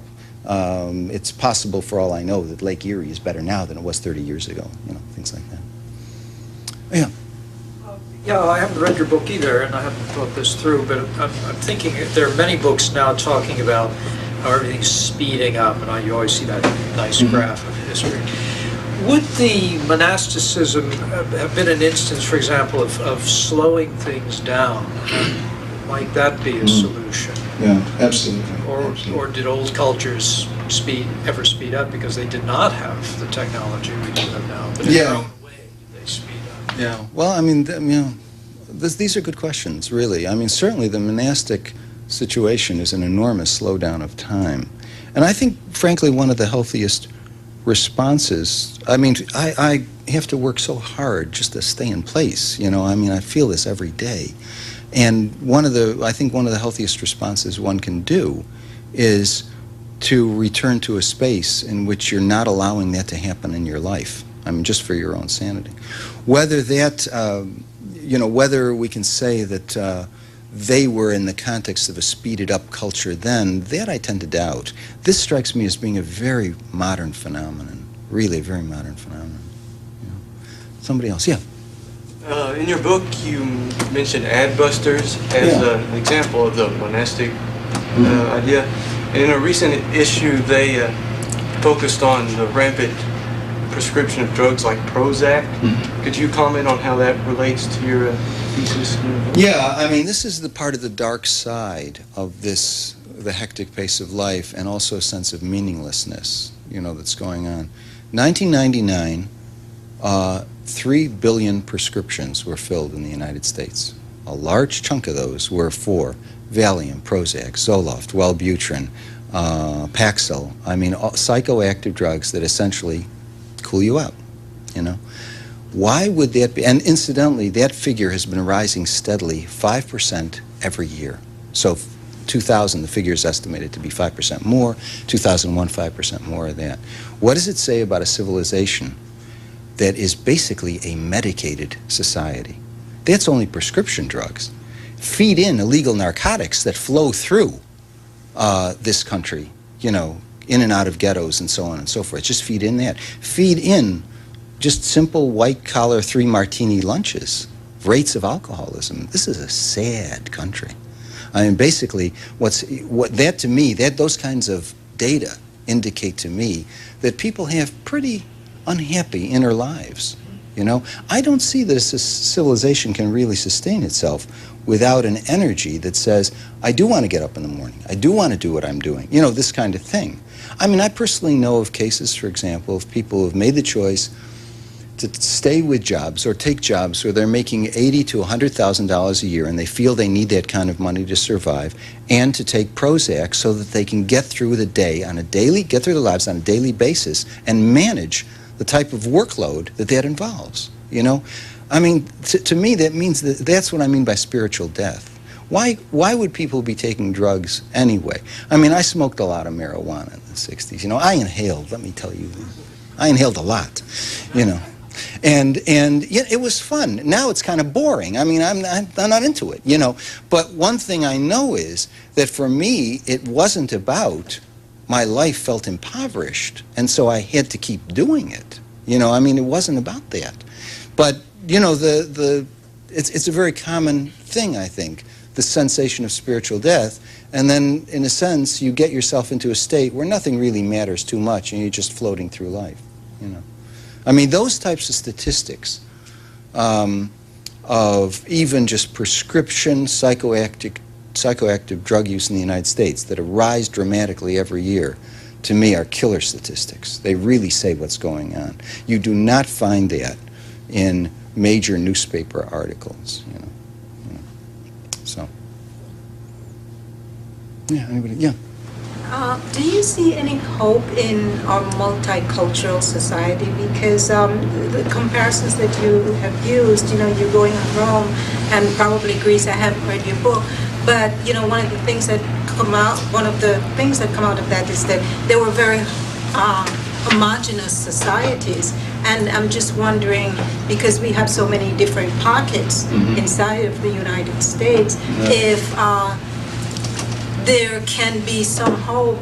It's possible, for all I know, that Lake Erie is better now than it was 30 years ago, you know, things like that. Yeah. Yeah, I haven't read your book either, and I haven't thought this through, but I'm thinking there are many books now talking about how everything's speeding up, and you always see that nice graph of history. Would the monasticism have been an instance, for example, of slowing things down? Might that be a solution? Yeah, absolutely. Or did old cultures ever speed up because they did not have the technology we do have now? But in their own way, did they speed up? Yeah. Well, I mean, you know, these are good questions, really. I mean, certainly the monastic situation is an enormous slowdown of time. And I think, frankly, one of the healthiest responses, I mean, I have to work so hard just to stay in place, you know. I mean, I feel this every day. And I think one of the healthiest responses one can do is to return to a space in which you're not allowing that to happen in your life. I mean, just for your own sanity. Whether that, you know, whether we can say that they were in the context of a speeded up culture then, that I tend to doubt. This strikes me as being a very modern phenomenon, really a very modern phenomenon. You know. Somebody else, yeah. In your book, you mentioned ad busters as an example of the monastic idea. And in a recent issue, they focused on the rampant prescription of drugs like Prozac. Could you comment on how that relates to your thesis? Yeah, I mean, this is the part of the dark side of this, the hectic pace of life, and also a sense of meaninglessness, you know, that's going on. 1999, 3 billion prescriptions were filled in the United States. A large chunk of those were for Valium, Prozac, Zoloft, Wellbutrin, Paxil. I mean, psychoactive drugs that essentially cool you out, you know. Why would that be? And incidentally, that figure has been rising steadily, 5% every year. So 2000, the figure is estimated to be 5% more. 2001, 5% more of that. What does it say about a civilization that is basically a medicated society? That's only prescription drugs. feed in illegal narcotics that flow through this country, you know, in and out of ghettos and so on and so forth. Just feed in that. Feed in just simple white-collar 3-martini lunches, rates of alcoholism. This is a sad country. I mean, basically, those kinds of data indicate to me that people have pretty unhappy inner lives. You know, I don't see that a civilization can really sustain itself without an energy that says, I do want to get up in the morning. I do want to do what I'm doing. You know, this kind of thing. I mean, I personally know of cases, for example, of people who have made the choice to stay with jobs or take jobs where they're making $80,000 to $100,000 a year and they feel they need that kind of money to survive, and to take Prozac so that they can get through the day on a daily, get through their lives on a daily basis and manage the type of workload that involves, you know? I mean, to me, that means that's what I mean by spiritual death. Why would people be taking drugs anyway? I mean, I smoked a lot of marijuana in the 60s. You know, I inhaled, let me tell you, I inhaled a lot, you know. And yeah, it was fun. Now it's kind of boring. I mean, I'm not into it, you know. But one thing I know is that for me, it wasn't about my life felt impoverished, and so I had to keep doing it. You know, I mean, it wasn't about that. But, you know, it's a very common thing, I think, the sensation of spiritual death. And then, in a sense, you get yourself into a state where nothing really matters too much, and you're just floating through life, you know. I mean, those types of statistics of even just prescription psychoactive drug use in the United States that rise dramatically every year, to me, are killer statistics. They really say what's going on. You do not find that in major newspaper articles, you know. So, yeah, anybody? Yeah. Do you see any hope in our multicultural society? Because the comparisons that you have used, you know, you're going to Rome and probably Greece. I haven't read your book, but you know, one of the things that come out of that is that they were very homogeneous societies. And I'm just wondering, because we have so many different pockets inside of the United States, if there can be some hope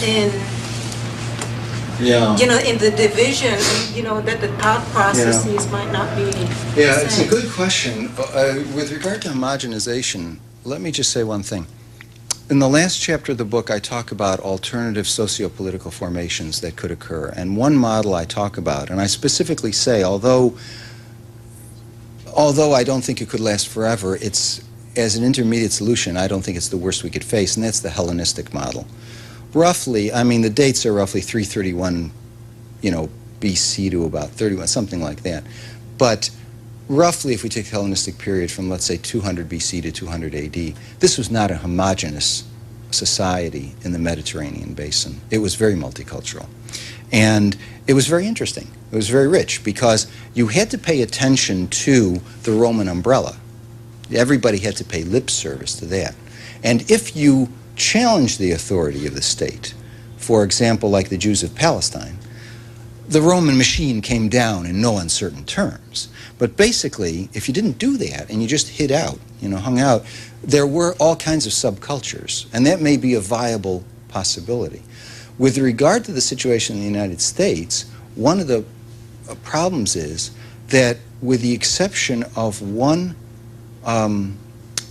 in, you know, in the division, you know, that the thought processes might not be Yeah, the it's same. a good question. With regard to homogenization, let me just say one thing. In the last chapter of the book, I talk about alternative socio-political formations that could occur. And one model I talk about, and I specifically say, although I don't think it could last forever, it's, as an intermediate solution, I don't think it's the worst we could face, and that's the Hellenistic model. Roughly, I mean, the dates are roughly 331, you know, BC to about 31, something like that. But roughly, if we take the Hellenistic period from, let's say, 200 BC to 200 AD, this was not a homogeneous society in the Mediterranean basin. It was very multicultural. And it was very interesting. It was very rich, because you had to pay attention to the Roman umbrella. Everybody had to pay lip service to that. And if you challenged the authority of the state, for example, like the Jews of Palestine, the Roman machine came down in no uncertain terms. But basically, if you didn't do that and you just hid out, you know, hung out, there were all kinds of subcultures, and that may be a viable possibility. With regard to the situation in the United States, one of the problems is that, with the exception of one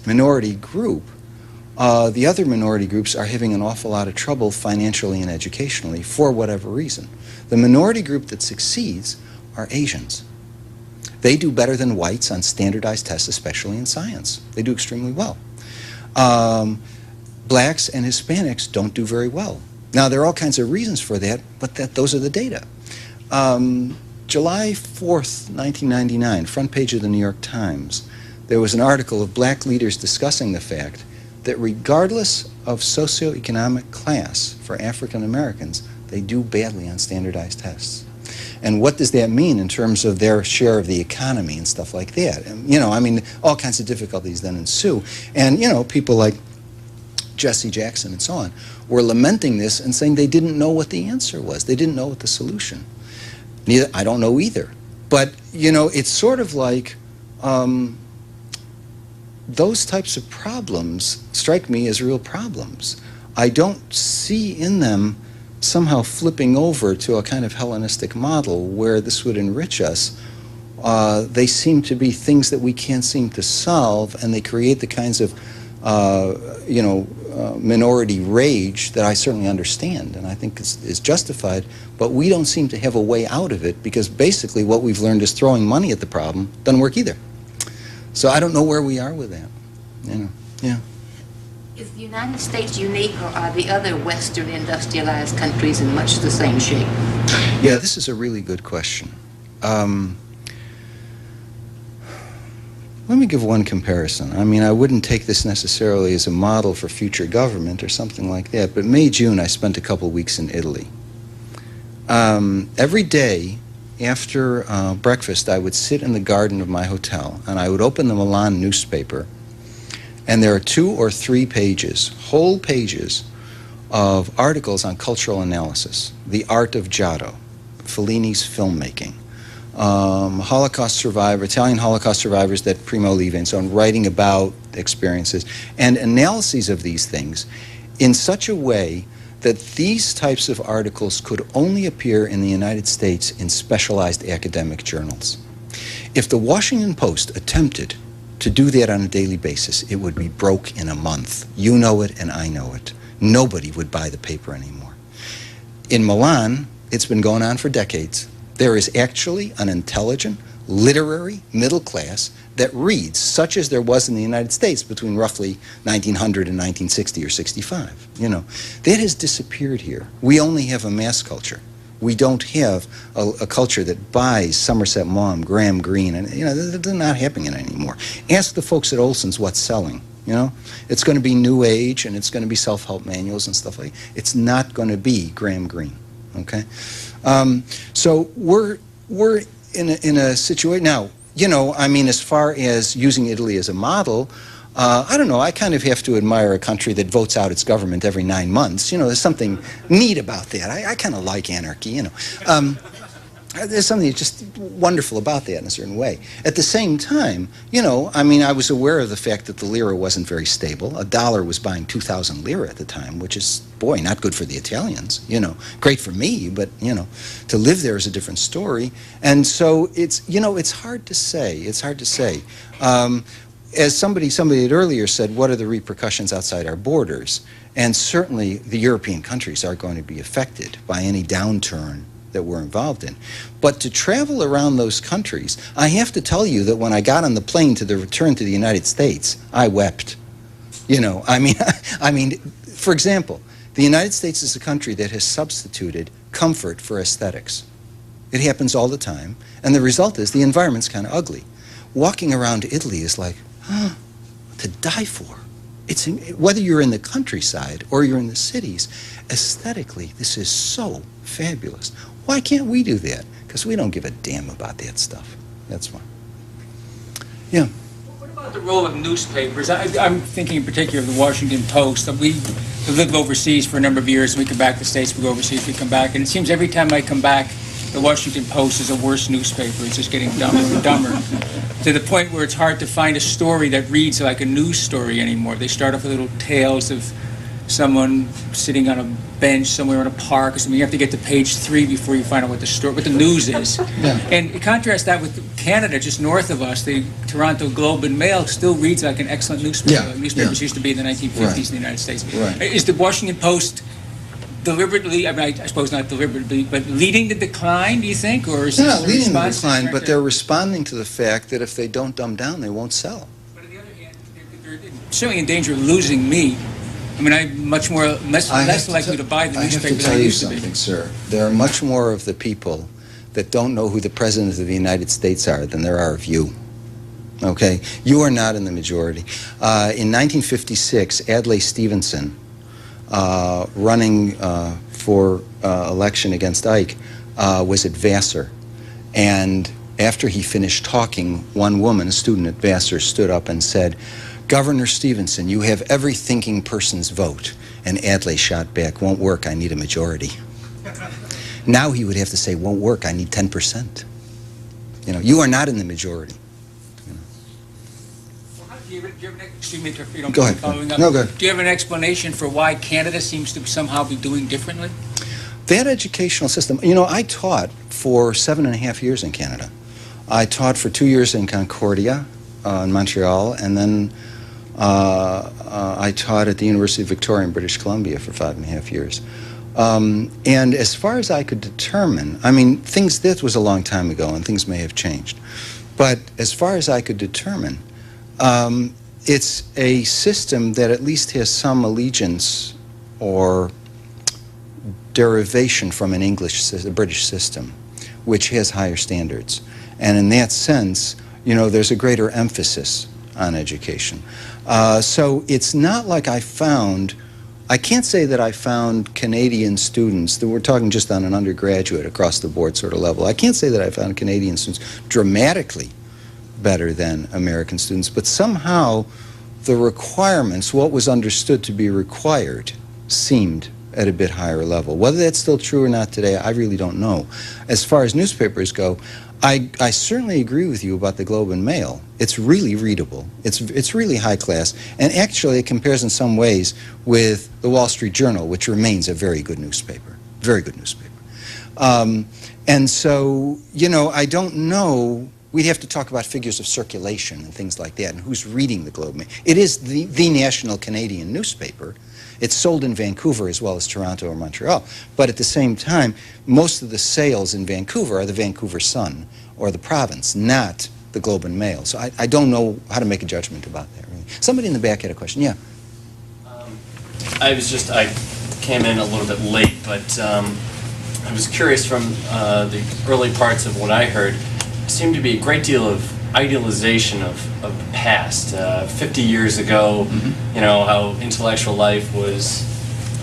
minority group, the other minority groups are having an awful lot of trouble financially and educationally for whatever reason. The minority group that succeeds are Asians. They do better than whites on standardized tests, especially in science. They do extremely well. Blacks and Hispanics don't do very well. Now, there are all kinds of reasons for that, but those are the data. July 4th, 1999, front page of the New York Times, there was an article of black leaders discussing the fact that regardless of socioeconomic class for African Americans, they do badly on standardized tests. And what does that mean in terms of their share of the economy and stuff like that? And, you know, I mean, all kinds of difficulties then ensue. And, you know, people like Jesse Jackson and so on were lamenting this and saying they didn't know what the answer was. They didn't know what the solution. I don't know either. But, you know, it's sort of like those types of problems strike me as real problems. I don't see in them somehow flipping over to a kind of Hellenistic model where this would enrich us. They seem to be things that we can't seem to solve, and they create the kinds of, minority rage that I certainly understand and I think is justified, but we don't seem to have a way out of it because basically what we've learned is throwing money at the problem doesn't work either. So I don't know where we are with that. Yeah. Is the United States unique, or are the other Western industrialized countries in much the same shape? Yeah, this is a really good question. Let me give one comparison. I mean, I wouldn't take this necessarily as a model for future government or something like that, but May, June, I spent a couple weeks in Italy. Every day after breakfast, I would sit in the garden of my hotel, and I would open the Milan newspaper, and there are 2 or 3 pages, whole pages, of articles on cultural analysis, the art of giallo, Fellini's filmmaking, Holocaust survivor, Italian Holocaust survivors that Primo Levi and so on, writing about experiences, and analyses of these things in such a way that these types of articles could only appear in the United States in specialized academic journals. If the Washington Post attempted to do that on a daily basis, it would be broke in a month. You know it and I know it. Nobody would buy the paper anymore. In Milan, it's been going on for decades. There is actually an intelligent, literary middle class that reads, such as there was in the United States between roughly 1900 and 1960 or 65. You know, that has disappeared here. We only have a mass culture. We don't have a culture that buys Somerset Maugham, Graham Greene, and you know, they're not happening anymore. Ask the folks at Olson's what's selling. You know, it's going to be New Age and it's going to be self-help manuals and stuff like that. It's not going to be Graham Greene. Okay, so we're in a situation now. You know, I mean, as far as using Italy as a model, I don't know, I kind of have to admire a country that votes out its government every 9 months. You know, there's something neat about that. I kind of like anarchy, you know. There's something just wonderful about that in a certain way. At the same time, you know, I mean, I was aware of the fact that the lira wasn't very stable. A dollar was buying 2,000 lira at the time, which is, boy, not good for the Italians, you know. Great for me, but, you know, to live there is a different story. And so it's, you know, it's hard to say. It's hard to say. As somebody had earlier said, what are the repercussions outside our borders? And certainly the European countries are going to be affected by any downturn that we're involved in. But to travel around those countries, I have to tell you that when I got on the plane to the return to the United States, I wept. You know, I mean, for example, the United States is a country that has substituted comfort for aesthetics. It happens all the time, and the result is the environment's kind of ugly. Walking around Italy is like, to die for. It's whether you're in the countryside or you're in the cities, aesthetically, this is so fabulous. Why can't we do that? Because we don't give a damn about that stuff. That's why. Yeah. What about the role of newspapers? I'm thinking in particular of the Washington Post. We lived overseas for a number of years, and we come back to the States, we go overseas, we come back, and it seems every time I come back, the Washington Post is a worse newspaper. It's just getting dumber and dumber, to the point where it's hard to find a story that reads like a news story anymore. They start off with little tales of someone sitting on a bench somewhere in a park or something. You have to get to page 3 before you find out what the news is. Yeah. And contrast that with Canada, just north of us. The Toronto Globe and Mail still reads like an excellent newspaper. Yeah. Newspapers used to be in the 1950s in the United States. Right. Is the Washington Post deliberately, I mean, I suppose not deliberately, but leading the decline, do you think? Or is not leading the decline, but they're responding to the fact that if they don't dumb down, they won't sell. But on the other hand, they're certainly in danger of losing me. I mean, I'm much more less likely to buy the newspaper than I used to be. I have to tell you something, sir. There are much more of the people that don't know who the President of the United States are than there are of you. Okay? You are not in the majority. In 1956, Adlai Stevenson, running for election against Ike, was at Vassar. And after he finished talking, one woman, a student at Vassar, stood up and said, "Governor Stevenson, you have every thinking person's vote." And Adlai shot back, "Won't work, I need a majority." Now he would have to say, "Won't work, I need 10%. You know, you are not in the majority. You know. Well, Excuse me if you don't Go ahead. following up. No, go ahead. Do you have an explanation for why Canada seems to somehow be doing differently? That educational system, you know, I taught for 7.5 years in Canada. I taught for 2 years in Concordia, in Montreal, and then I taught at the University of Victoria in British Columbia for 5.5 years. And as far as I could determine, I mean, that was a long time ago, and things may have changed. But as far as I could determine, it's a system that at least has some allegiance or derivation from an a British system, which has higher standards. And in that sense, you know, there's a greater emphasis on education. So it's not like I can't say that I found Canadian students, that we're talking just on an undergraduate across the board sort of level, I can't say that I found Canadian students dramatically better than American students, but somehow the requirements, what was understood to be required, seemed at a bit higher level. Whether that's still true or not today, I really don't know. As far as newspapers go, I certainly agree with you about the Globe and Mail. It's really readable. It's really high class, and actually it compares in some ways with the Wall Street Journal, which remains a very good newspaper. Very good newspaper. And so, you know, I don't know. We'd have to talk about figures of circulation and things like that, and who's reading the Globe and Mail. It is the national Canadian newspaper. It's sold in Vancouver as well as Toronto or Montreal. But at the same time, most of the sales in Vancouver are the Vancouver Sun or the Province, not the Globe and Mail. So I don't know how to make a judgment about that, really. Somebody in the back had a question. Yeah. I came in a little bit late, but I was curious from the early parts of what I heard. There seemed to be a great deal of idealization of the past. 50 years ago, you know, how intellectual life was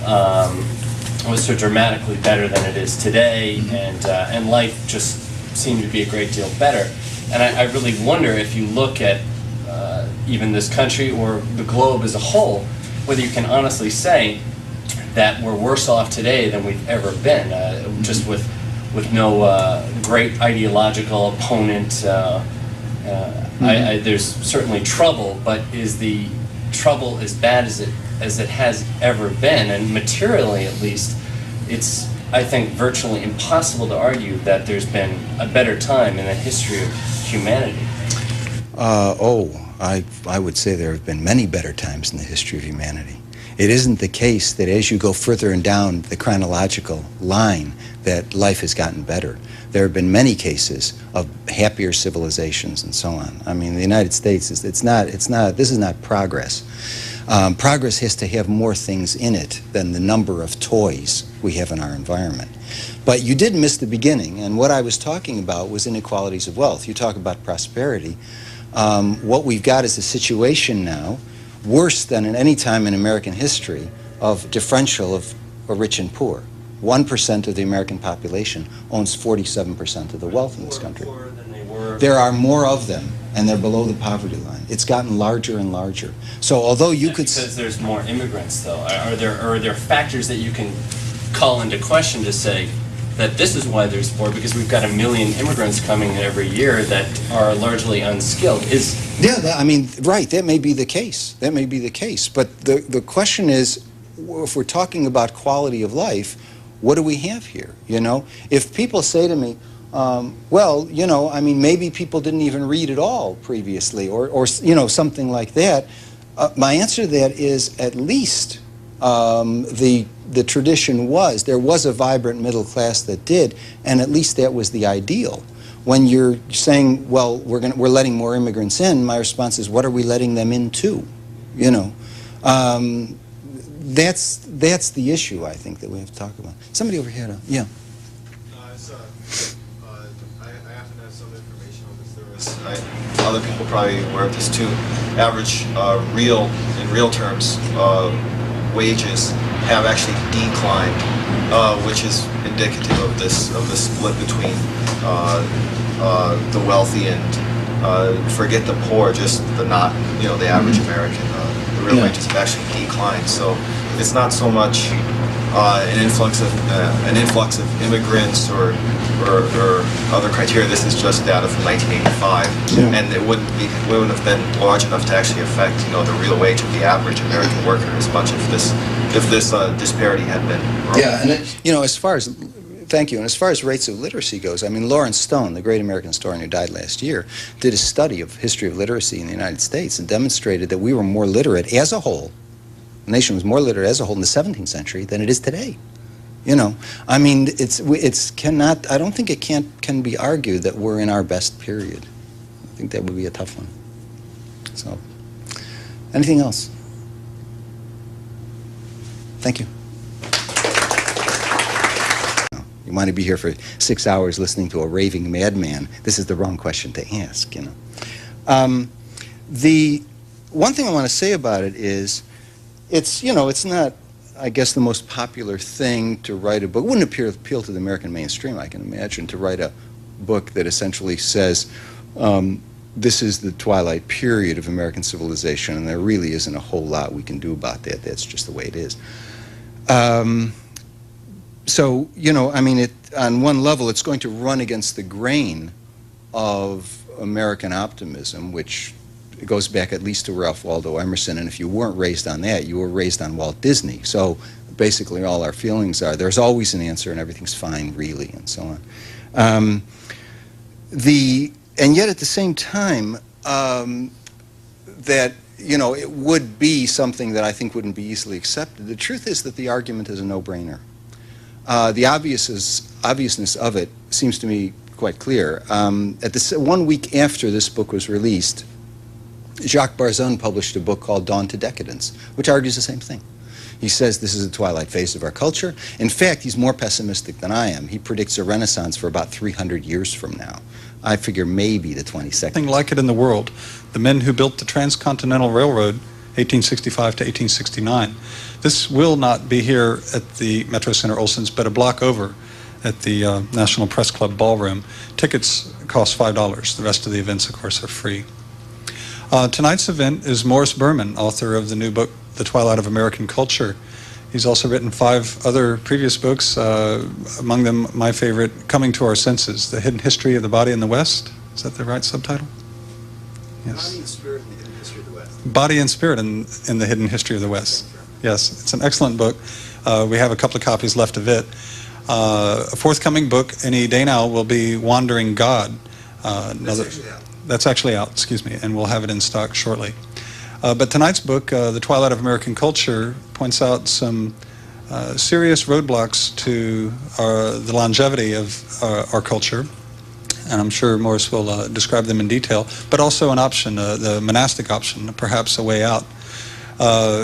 so dramatically better than it is today, and life just seemed to be a great deal better. And I really wonder if you look at even this country or the globe as a whole, whether you can honestly say that we're worse off today than we've ever been, just with no great ideological opponent. There's certainly trouble, but is the trouble as bad as it has ever been? And materially, at least, it's, I think, virtually impossible to argue that there's been a better time in the history of humanity. I would say there have been many better times in the history of humanity. It isn't the case that as you go further and down the chronological line that life has gotten better. There have been many cases of happier civilizations and so on. I mean, the United States, this is not progress. Progress has to have more things in it than the number of toys we have in our environment. But you did miss the beginning, and what I was talking about was inequalities of wealth. You talk about prosperity. What we've got is a situation now, worse than at any time in American history, of differential of rich and poor. 1% of the American population owns 47% of the wealth in this country. There are more of them, and they're below the poverty line. It's gotten larger and larger. So although you could... Because there's more immigrants, though. Are there factors that you can call into question to say that this is why there's poor? Because we've got 1 million immigrants coming in every year that are largely unskilled. I mean, right, that may be the case. That may be the case. But the question is, if we're talking about quality of life, what do we have here, you know? If people say to me, well, you know, I mean, maybe people didn't even read at all previously, or you know, something like that, my answer to that is at least the tradition was, there was a vibrant middle class that did, and at least that was the ideal. When you're saying, well, we're letting more immigrants in, my response is, what are we letting them into, you know? That's the issue, I think, that we have to talk about. Somebody over here, yeah. I happen to have some information on this. Other people probably aware of this too. Average in real terms, wages have actually declined, which is indicative of this split between the wealthy and forget the poor, just the average American. The real wages have actually declined. So it's not so much an influx of immigrants or other criteria. This is just data from 1985, and it wouldn't have been large enough to actually affect the real wage of the average American worker as much if this disparity had been broken. Yeah, and as far as thank you. And as far as rates of literacy goes, I mean, Lawrence Stone, the great American historian who died last year, did a study of history of literacy in the United States and demonstrated that we were more literate as a whole. The nation was more literate as a whole in the 17th century than it is today. I mean, I don't think it can be argued that we're in our best period. I think that would be a tough one. So, anything else? Thank you. You want to be here for 6 hours listening to a raving madman, this is the wrong question to ask, The one thing I want to say about it is, it's not, I guess, the most popular thing to write a book. It wouldn't appeal to the American mainstream, I can imagine, to write a book that essentially says, this is the twilight period of American civilization, and there really isn't a whole lot we can do about that. That's just the way it is. So, I mean, on one level, it's going to run against the grain of American optimism, which goes back at least to Ralph Waldo Emerson, and if you weren't raised on that, you were raised on Walt Disney. So basically all our feelings are, there's always an answer and everything's fine, really, and so on. And yet at the same time, that, it would be something that I think wouldn't be easily accepted. The truth is that the argument is a no-brainer. The obviousness of it seems to me quite clear. At this 1 week after this book was released, Jacques Barzun published a book called Dawn to Decadence, which argues the same thing. He says this is the twilight phase of our culture. In fact, he's more pessimistic than I am. He predicts a renaissance for about 300 years from now. I figure maybe the 22nd. Nothing like it in the world. The men who built the Transcontinental Railroad, 1865 to 1869. This will not be here at the Metro Center Olson's, but a block over at the National Press Club Ballroom. Tickets cost $5. The rest of the events, of course, are free. Tonight's event is Morris Berman, author of the new book, The Twilight of American Culture. He's also written 5 other previous books, among them my favorite, Coming to Our Senses, The Hidden History of the Body in the West. Is that the right subtitle? Yes. Body and Spirit in the Hidden History of the West. Body and Spirit in the Hidden History of the West. Yes, it's an excellent book. We have a couple of copies left of it. A forthcoming book any day now will be Wandering God. That's actually out, excuse me, and we'll have it in stock shortly. But tonight's book, The Twilight of American Culture, points out some serious roadblocks to the longevity of our culture, and I'm sure Morris will describe them in detail, but also an option, the monastic option, perhaps a way out.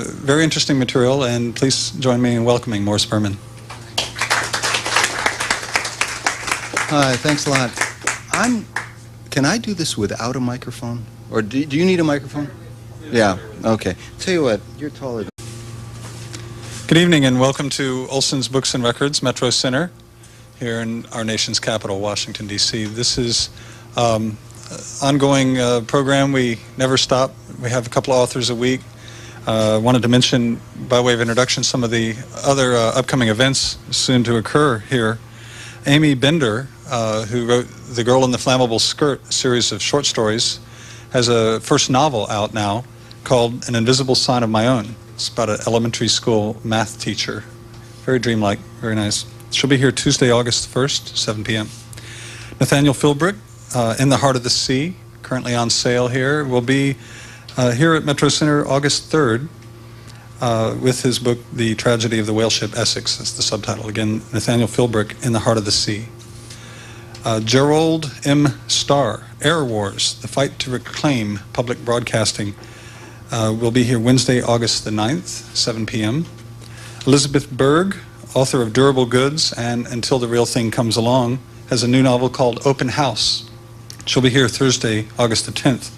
Very interesting material, and please join me in welcoming Morris Berman. Hi, thanks a lot. Can I do this without a microphone? Or do you need a microphone? Yeah, okay. Tell you what, you're taller than... Good evening and welcome to Olson's Books and Records, Metro Center, here in our nation's capital, Washington, D.C. This is an ongoing program. We never stop. We have a couple of authors a week. Wanted to mention, by way of introduction, some of the other upcoming events soon to occur here. Amy Bender, who wrote The Girl in the Flammable Skirt series of short stories, has a first novel out now called An Invisible Sign of My Own. It's about an elementary school math teacher. Very dreamlike, very nice. She'll be here Tuesday, August 1st, 7 p.m. Nathaniel Philbrick, In the Heart of the Sea, currently on sale here, will be here at Metro Center August 3rd with his book, The Tragedy of the Whale Ship Essex. That's the subtitle. Again, Nathaniel Philbrick, In the Heart of the Sea. Gerald M. Starr, Air Wars, The Fight to Reclaim Public Broadcasting, will be here Wednesday, August the 9th, 7 p.m. Elizabeth Berg, author of Durable Goods and Until the Real Thing Comes Along, has a new novel called Open House. She'll be here Thursday, August the 10th.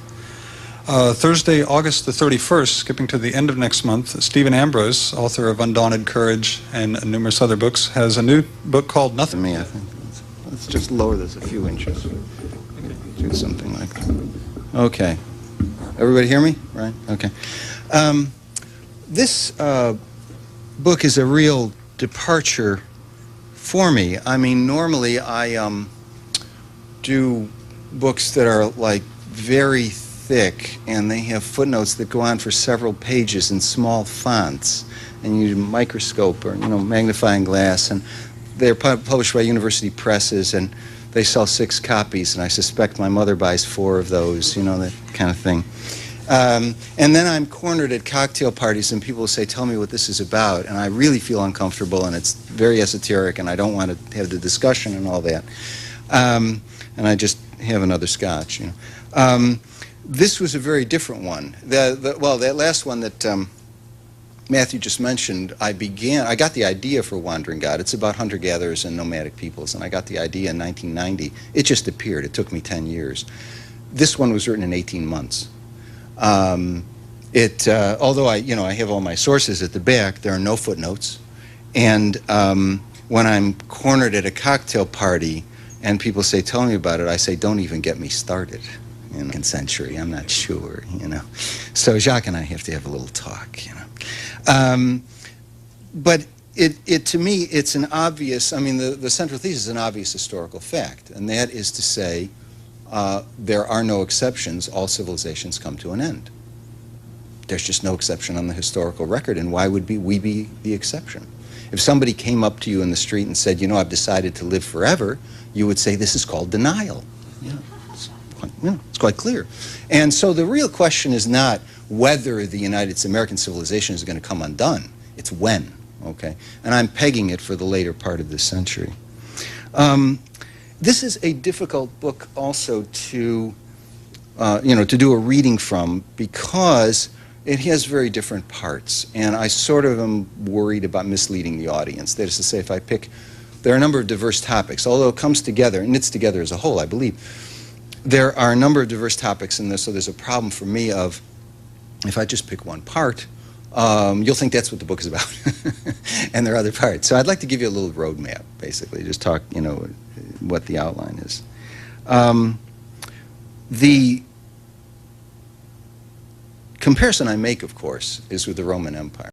Thursday, August the 31st, skipping to the end of next month, Stephen Ambrose, author of Undaunted Courage and numerous other books, has a new book called Nothing. Me, I think. Let's just lower this a few inches. Do something like that. Okay. Everybody hear me? Right? Okay. This book is a real departure for me. I mean, normally I do books that are like very thick, and they have footnotes that go on for several pages in small fonts, and you use a microscope or magnifying glass, and they're published by university presses, and they sell 6 copies, and I suspect my mother buys 4 of those, that kind of thing. And then I'm cornered at cocktail parties, and people will say, "Tell me what this is about," and I really feel uncomfortable, and it's very esoteric, and I don't want to have the discussion and all that. And I just have another scotch. This was a very different one. Well, that last one that Matthew just mentioned, I got the idea for Wandering God. It's about hunter-gatherers and nomadic peoples, and I got the idea in 1990. It just appeared. It took me 10 years. This one was written in 18 months. Although I have all my sources at the back, there are no footnotes. And when I'm cornered at a cocktail party and people say, "Tell me about it," I say, "Don't even get me started." In the century, I'm not sure, So Jacques and I have to have a little talk, But to me, it's an obvious, the central thesis is an obvious historical fact, and that is to say, there are no exceptions. All civilizations come to an end. There's just no exception on the historical record, and why would we be the exception? If somebody came up to you in the street and said, "I've decided to live forever," you would say, "This is called denial." It's quite clear. And so the real question is not whether the American civilization is going to come undone. It's when, okay? And I'm pegging it for the later part of this century. This is a difficult book also to do a reading from, because it has very different parts, and I sort of am worried about misleading the audience. That is to say, there are a number of diverse topics, although it comes together, and knits together as a whole, I believe. There are a number of diverse topics in this, so there's a problem for me of, if I just pick one part, you'll think that's what the book is about, and there are other parts. So I'd like to give you a little roadmap, basically, just talk, what the outline is. The comparison I make, of course, is with the Roman Empire.